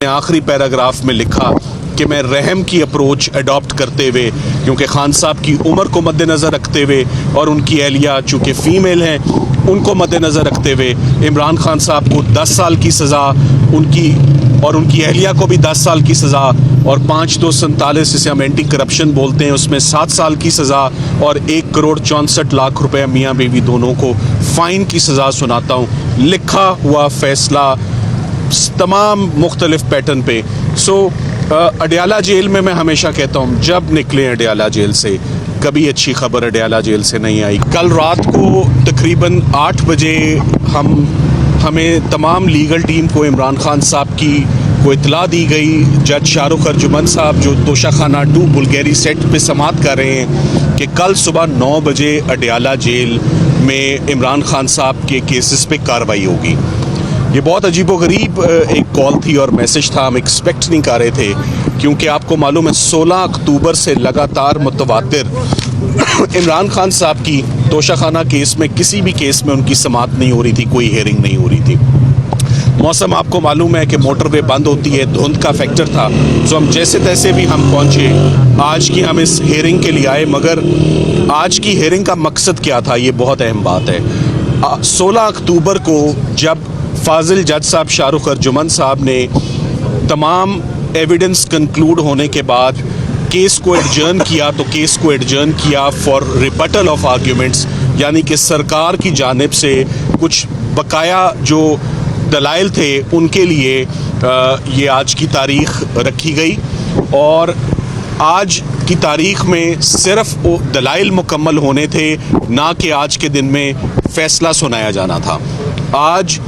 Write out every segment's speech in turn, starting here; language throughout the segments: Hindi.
आखिरी पैराग्राफ में लिखा कि मैं रहम की अप्रोच अडॉप्ट करते हुए, क्योंकि खान साहब की उम्र को मद्देनज़र रखते हुए और उनकी अहलिया चूँकि फ़ीमेल हैं उनको मद्देनज़र रखते हुए इमरान खान साहब को 10 साल की सज़ा, उनकी अहलिया को भी 10 साल की सज़ा और 5247 जिसे हम एंटी करप्शन बोलते हैं उसमें 7 साल की सज़ा और 1,64,64,00,000 रुपये मियाँ बीवी दोनों को फ़ाइन की सज़ा सुनाता हूँ। लिखा हुआ फ़ैसला तमाम मुख्तलिफ पैटर्न पे। अडयाला जेल में मैं हमेशा कहता हूँ जब निकले अडयाला जेल से, कभी अच्छी खबर अडयाला जेल से नहीं आई। कल रात को तकरीबन 8 बजे हमें तमाम लीगल टीम को इमरान खान साहब की को इतला दी गई, जज शाहरुख अर्जुमन साहब जो तोशाखाना 2 बुल्गारी सेट पे समात कर रहे हैं कि कल सुबह 9 बजे अडयाला जेल में इमरान खान साहब के केसेस पे कार्रवाई होगी। ये बहुत अजीबोगरीब एक कॉल थी और मैसेज था, हम एक्सपेक्ट नहीं कर रहे थे, क्योंकि आपको मालूम है 16 अक्टूबर से लगातार मुतवातिर इमरान खान साहब की तोशाखाना केस में किसी भी केस में उनकी समात नहीं हो रही थी, कोई हेयरिंग नहीं हो रही थी। मौसम आपको मालूम है कि मोटरवे बंद होती है, धुंध का फैक्टर था, तो हम जैसे तैसे भी हम पहुँचे। आज की हम इस हेयरिंग के लिए आए, मगर आज की हेयरिंग का मकसद क्या था ये बहुत अहम बात है। 16 अक्टूबर को जब फाजिल जज साहब शाहरुख अर्जुमन साहब ने तमाम एविडेंस कंक्लूड होने के बाद केस को एडजर्न किया, तो केस को एडजर्न किया फॉर रिबटल ऑफ आर्ग्यूमेंट्स, यानी कि सरकार की जानिब से कुछ बकाया जो दलाइल थे उनके लिए ये आज की तारीख रखी गई और आज की तारीख में सिर्फ वो दलाइल मुकम्मल होने थे, ना कि आज के दिन में फ़ैसला सुनाया जाना था। आज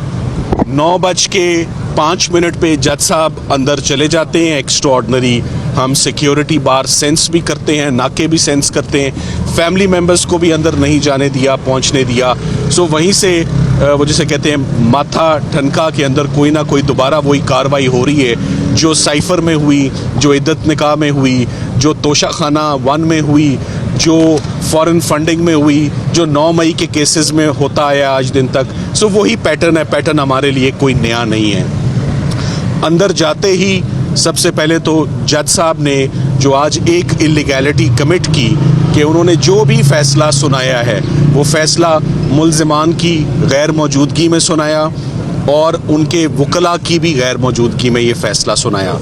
9:05 पे जज साहब अंदर चले जाते हैं। एक्स्ट्राऑर्डिनरी हम सिक्योरिटी बार सेंस भी करते हैं, नाके भी सेंस करते हैं, फैमिली मेम्बर्स को भी अंदर नहीं जाने दिया, पहुंचने दिया। वहीं से वो जिसे कहते हैं माथा ठनका के अंदर कोई ना कोई दोबारा वही कार्रवाई हो रही है जो साइफ़र में हुई, जो इद्दत निकाह में हुई, जो तोशाखाना 1 में हुई, जो फॉरेन फंडिंग में हुई, जो 9 मई के केसेस में होता आया आज दिन तक। वही पैटर्न है, पैटर्न हमारे लिए कोई नया नहीं है। अंदर जाते ही सबसे पहले तो जज साहब ने जो आज एक इलीगैलिटी कमिट की कि उन्होंने जो भी फ़ैसला सुनाया है वो फ़ैसला मुल्ज़िमान की गैर मौजूदगी में सुनाया और उनके वकला की भी गैर मौजूदगी में ये फ़ैसला सुनाया।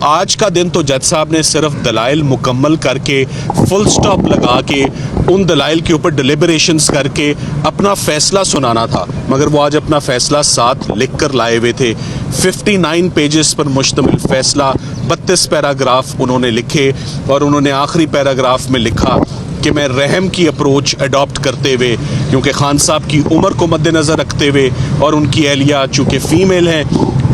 आज का दिन तो जज साहब ने सिर्फ दलाइल मुकम्मल करके फुल स्टॉप लगा के उन दलाइल के ऊपर डिलिबरेशंस करके अपना फ़ैसला सुनाना था, मगर वो आज अपना फ़ैसला साथ लिख कर लाए हुए थे। 59 पेजेस पर मुश्तमिल फ़ैसला, 32 पैराग्राफ उन्होंने लिखे और उन्होंने आखिरी पैराग्राफ में लिखा कि मैं रहम की अप्रोच अडॉप्ट करते हुए, क्योंकि खान साहब की उम्र को मद्देनज़र रखते हुए और उनकी अहलिया चूँकि फ़ीमेल हैं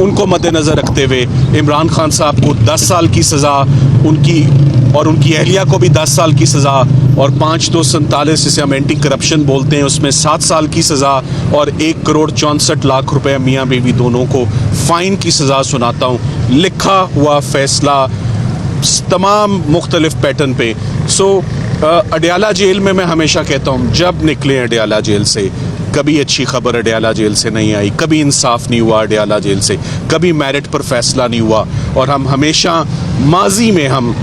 उनको मद्देनज़र रखते हुए इमरान खान साहब को 10 साल की सज़ा, उनकी अहलिया को भी 10 साल की सज़ा और 5247 जिसे हम एंटी करप्शन बोलते हैं उसमें 7 साल की सज़ा और 1,64,64,00,000 रुपये मियाँ बीवी दोनों को फ़ाइन की सज़ा सुनाता हूँ। लिखा हुआ फ़ैसला तमाम मुख्तलिफ पैटर्न पे। अडयाला जेल में मैं हमेशा कहता हूँ जब निकले अडयाला जेल से, कभी अच्छी खबर अडयाला जेल से नहीं आई, कभी इंसाफ नहीं हुआ अडयाला जेल से, कभी मेरिट पर फैसला नहीं हुआ। और हम हमेशा माजी में हम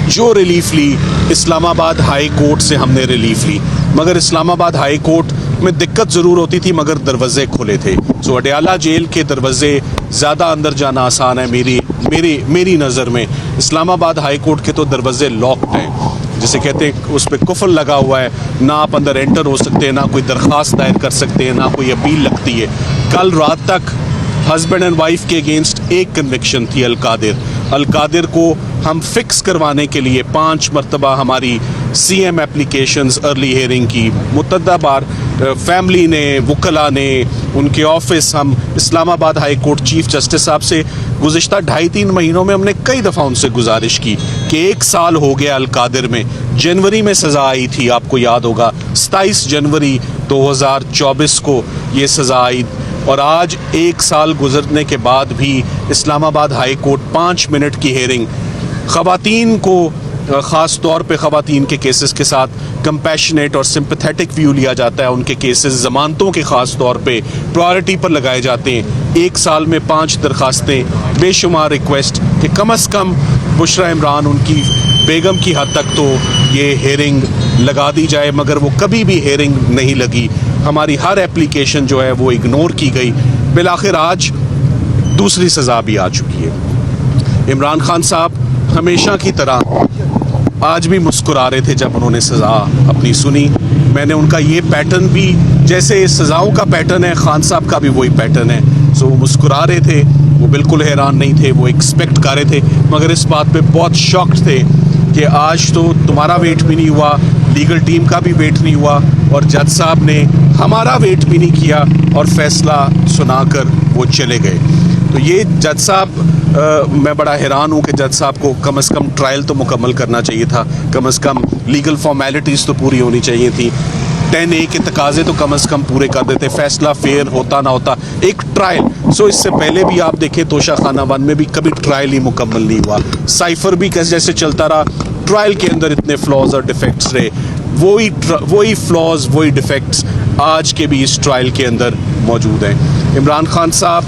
जो रिलीफ ली इस्लामाबाद हाई कोर्ट से हमने रिलीफ ली, मगर इस्लामाबाद हाई कोर्ट में दिक्कत ज़रूर होती थी मगर दरवाज़े खुले थे। अडयाला जेल के दरवाज़े ज़्यादा अंदर जाना आसान है मेरी नज़र में। इस्लामाबाद हाई कोर्ट के तो दरवाज़े लॉक्ड हैं, जिसे कहते हैं उस पर कुफल लगा हुआ है, ना आप अंदर एंटर हो सकते हैं, ना कोई दरख्वास्त दायर कर सकते हैं, ना कोई अपील लगती है। कल रात तक हस्बैंड एंड वाइफ के अगेंस्ट एक कन्विक्शन थी, अलकादिर को हम फिक्स करवाने के लिए 5 मरतबा हमारी CM एप्लीकेशंस अर्ली हेयरिंग की, मुतअद्दिद बार फैमिली ने, वकला ने, उनके ऑफिस, हम Islamabad high court chief justice साहब से गुज़िश्ता 2.5-3 महीनों में हमने कई दफ़ा उनसे गुजारिश की कि 1 साल हो गया अलकादिर में, जनवरी में सज़ा आई थी, आपको याद होगा 27 जनवरी 2024 को ये सज़ा आई और आज 1 साल गुजरने के बाद भी इस्लामाबाद हाई कोर्ट 5 मिनट की हेयरिंग, ख़वातीन को ख़ास तौर पे ख़वातीन के केसेस के साथ कंपैशनेट और सिंपैथेटिक व्यू लिया जाता है, उनके केसेस ज़मानतों के ख़ास तौर पे प्रायोरिटी पर लगाए जाते हैं। 1 साल में 5 दरखास्तें बेशुमार रिक्वेस्ट कि कम से कम बुशरा इमरान उनकी बेगम की हद तक तो ये हेयरिंग लगा दी जाए, मगर वो कभी भी हेयरिंग नहीं लगी। हमारी हर एप्लीकेशन जो है वो इग्नोर की गई। बिलाखिर आज दूसरी सज़ा भी आ चुकी है। इमरान खान साहब हमेशा की तरह आज भी मुस्कुरा रहे थे जब उन्होंने सज़ा अपनी सुनी। मैंने उनका ये पैटर्न भी, जैसे सज़ाओं का पैटर्न है, खान साहब का भी वही पैटर्न है। सो वो मुस्कुरा रहे थे, वो बिल्कुल हैरान नहीं थे, वो एक्सपेक्ट कर रहे थे, मगर इस बात पे बहुत शॉक्ड थे कि आज तो तुम्हारा वेट भी नहीं हुआ, लीगल टीम का भी वेट नहीं हुआ, और जज साहब ने हमारा वेट भी नहीं किया और फैसला सुनाकर वो चले गए। तो ये जज साहब, मैं बड़ा हैरान हूँ कि जज साहब को कम से कम ट्रायल तो मुकम्मल करना चाहिए था, कम से कम लीगल फॉर्मेलिटीज़ तो पूरी होनी चाहिए थी, 10A के तकाजे तो कम से कम पूरे कर देते, फैसला फेयर होता ना होता, एक ट्रायल। सो इससे पहले भी आप देखें तोशा खाना 1 में भी कभी ट्रायल ही मुकम्मल नहीं हुआ, साइफर भी कैसे जैसे चलता रहा, ट्रायल के अंदर इतने फ्लॉज और डिफेक्ट्स रहे, वही फ्लॉज वही डिफेक्ट्स आज के भी इस ट्रायल के अंदर मौजूद हैं। इमरान खान साहब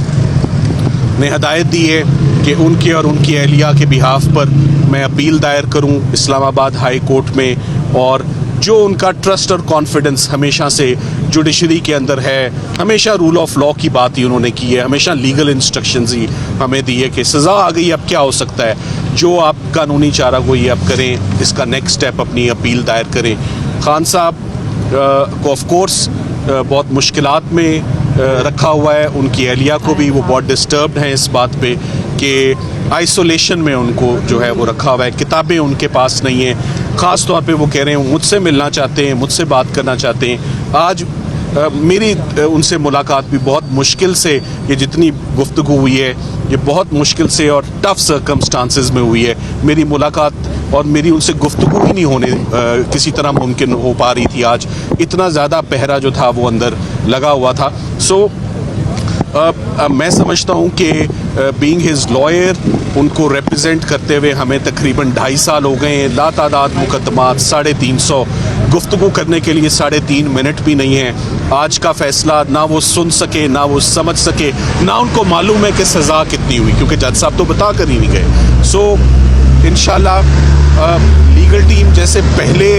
ने हदायत दी है कि उनके और उनकी अहलिया के बिहाफ पर मैं अपील दायर करूं इस्लामाबाद हाई कोर्ट में, और जो उनका ट्रस्ट और कॉन्फिडेंस हमेशा से जुडिशरी के अंदर है, हमेशा रूल ऑफ लॉ की बात ही उन्होंने की है, हमेशा लीगल इंस्ट्रक्शंस ही हमें दी है कि सज़ा आ गई, अब क्या हो सकता है, जो आप कानूनी चारा को ये अब करें, इसका नेक्स्ट स्टेप अपनी अपील दायर करें। खान साहब को ऑफ कोर्स बहुत मुश्किलात में रखा हुआ है, उनकी अहलिया को भी, वो बहुत डिस्टर्ब्ड हैं इस बात पे कि आइसोलेशन में उनको जो है वो रखा हुआ है, किताबें उनके पास नहीं हैं, ख़ास तौर पे वो कह रहे हैं मुझसे मिलना चाहते हैं, मुझसे बात करना चाहते हैं। आज मेरी उनसे मुलाकात भी बहुत मुश्किल से, ये जितनी गुफ्तगू हुई है ये बहुत मुश्किल से और टफ सर्कमस्टांसेस में हुई है। मेरी मुलाकात और मेरी उनसे गुफ्तगू ही नहीं होने किसी तरह मुमकिन हो पा रही थी आज, इतना ज़्यादा पहरा जो था वो अंदर लगा हुआ था। सो मैं समझता हूँ कि बीइंग हिज लॉयर, उनको रिप्रेजेंट करते हुए हमें तकरीबन 2.5 साल हो गए हैं, लातादाद मुकदमात, 350 गुफ्तगू करने के लिए 3.5 मिनट भी नहीं है। आज का फ़ैसला ना वो सुन सके, ना वो समझ सके, ना उनको मालूम है कि सज़ा कितनी हुई, क्योंकि जज साहब तो बता कर ही नहीं गए। सो इंशाल्लाह लीगल टीम जैसे पहले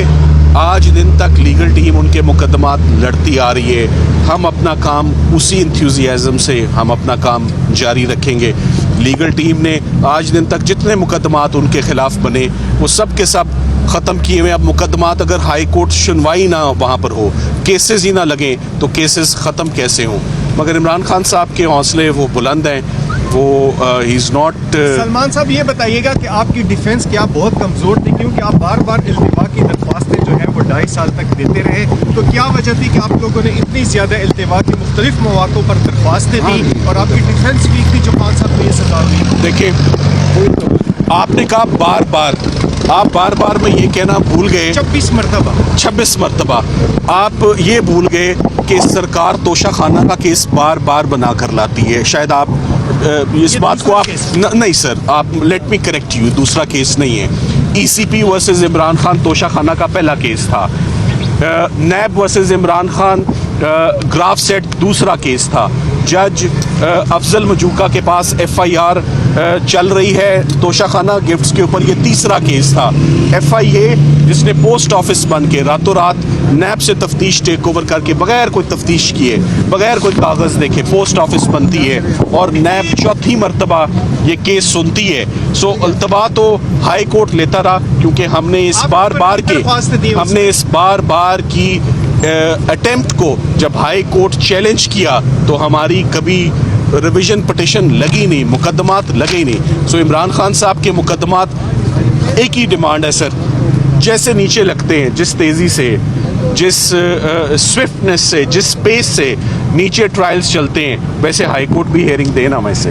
आज दिन तक लीगल टीम उनके मुकदमात लड़ती आ रही है, हम अपना काम उसी इंथ्यूजियाज़म से हम अपना काम जारी रखेंगे। लीगल टीम ने आज दिन तक जितने मुकदमात उनके ख़िलाफ़ बने वो सब के सब ख़त्म किए हुए। अब मुकदमात अगर हाई कोर्ट सुनवाई ना वहाँ पर हो, केसेस ही ना लगें, तो केसेस ख़त्म कैसे हों। मगर इमरान खान साहब के हौसले वो बुलंद हैं, वो ही इज़ नॉट। सलमान साहब ये बताइएगा कि आपकी डिफेंस क्या बहुत कमज़ोर थी, क्योंकि आप बार बार इल्तिफा की दरख्वास्तें जो है वो 2.5 साल तक देते रहे, तो क्या वजह थी कि आप लोगों ने इतनी ज़्यादा इल्तिफा की मुख्तलिफ मौक़ों पर दरख्वास्तें दी और आपकी डिफेंस वीक थी जो 5 साल में ये सजा हुई? देखिए, आपने कहा बार बार, आप बार बार में ये कहना भूल गए 26 मरतबा आप ये भूल गए कि सरकार तोशा खाना का केस बार बार बना कर लाती है। शायद आप इस बात को आप नहीं सर, आप लेट मी करेक्ट यू, दूसरा केस नहीं है। ECP versus Imran Khan Toshakhana का पहला केस था, नैब वर्सेस इमरान खान ग्राफ सेट दूसरा केस था, जज अफजल मजूका के पास FIR चल रही है तोशा खाना गिफ्ट्स के ऊपर, ये तीसरा केस था। FIA जिसने पोस्ट ऑफिस बन के रातों रात नैब से तफ्तीश टेक ओवर करके बगैर कोई तफ्तीश किए, बगैर कोई कागज़ देखे पोस्ट ऑफिस बनती है और नैब चौथी मरतबा ये केस सुनती है। सो अल्तबा तो हाई कोर्ट लेता रहा, क्योंकि हमने इस बार बार की अटेम्प्ट को जब हाई कोर्ट चैलेंज किया तो हमारी कभी रिवीजन पिटिशन लगी नहीं, मुकदमात लगे नहीं। सो इमरान खान साहब के मुकदमात एक ही डिमांड है सर, जैसे नीचे लगते हैं, जिस तेज़ी से, जिस स्विफ्टनेस से, जिस पेस से नीचे ट्रायल्स चलते हैं, वैसे हाई कोर्ट भी हेयरिंग देना वैसे।